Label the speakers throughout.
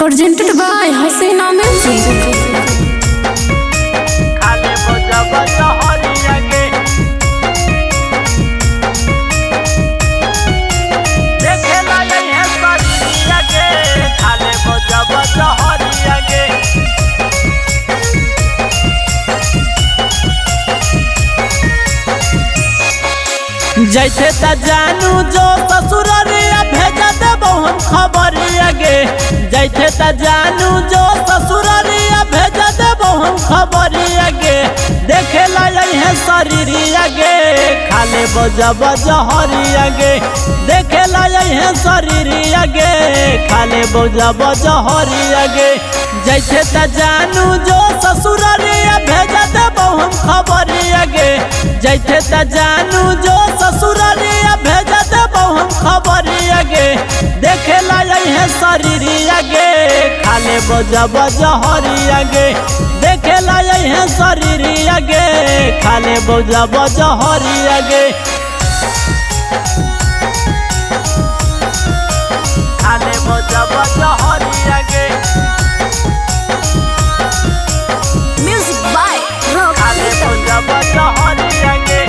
Speaker 1: Presented by Hasina Music.
Speaker 2: खाले बजा बजा हरिया के देखेला यही सरिया के खाले बजा बजा हरिया के जैसे त जानू जो ससुररिया भेजा देबो हम खबरिया गे जैसे त जानू जो ससुररिया भेजा देबो हम खबरिया गे देखेला यही शरीरिया गे खाले बजा बजा हरिया गे देखेला यही शरीरिया गे खाले बजा बजा हरिया गे जैसे त जानू जो ससुररिया भेजा देबो हम खबरिया गे जैसे त जानू जो ससुररिया भेजा देबो हम खबरिया गे देखेला यही शरीरिया गे खाले बजा बजा हरिया गे देखेला यही शरीरिया गे खाले बजा बजा हरिया गे खाले बजा बजा हरिया गे
Speaker 1: Music by Rock.
Speaker 2: खाले बजा बजा हरिया गे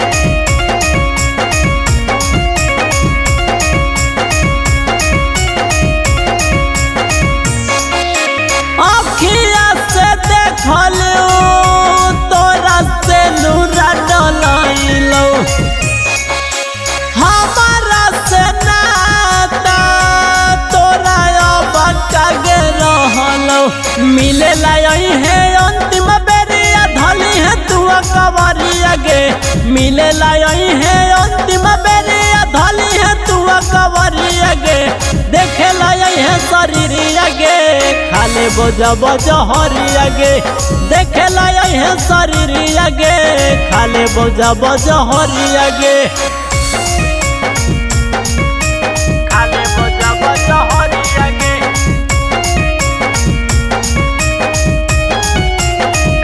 Speaker 2: अखिया से देखलो तोरा से नूरा डलैलो हमारा से नाता तोरा अब कागे रहलो मिलेला यही है अंतिम बेरिया धली है तू कवरिया गे मिलेला यही है अंतिम बेरिया धली है तू कवरिया गे देखेला यही है शरीरिया गे खाले बजा बजा हरिया गे देखेला यही है शरीरिया गे खाले बजा बजा हरिया गे खाले बजा बजा हरिया गे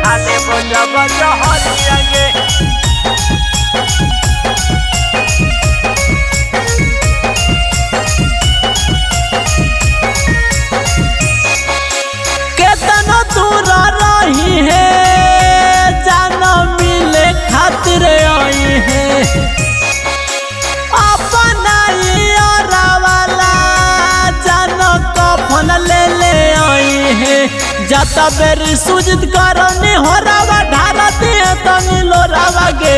Speaker 2: खाले बजा बजा हरिया गे केतनो दूर रही है जाना मिले खातिर आई है अपना वाला जानो कफन ले आई है जाता बेरी सूजित करनी हो रवा ढारती है तनी लोरावा गे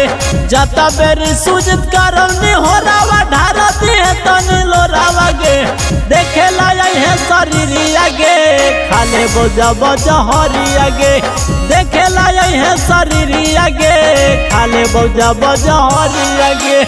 Speaker 2: जाता बेरी सूजित करनी हो रवा ढारती है तनी लोरावा गे देखेला यही शरीरिया गे खाले बजा बजा हरिया गे देखेला यही शरीरिया गे खाले बजा बजा हरिया गे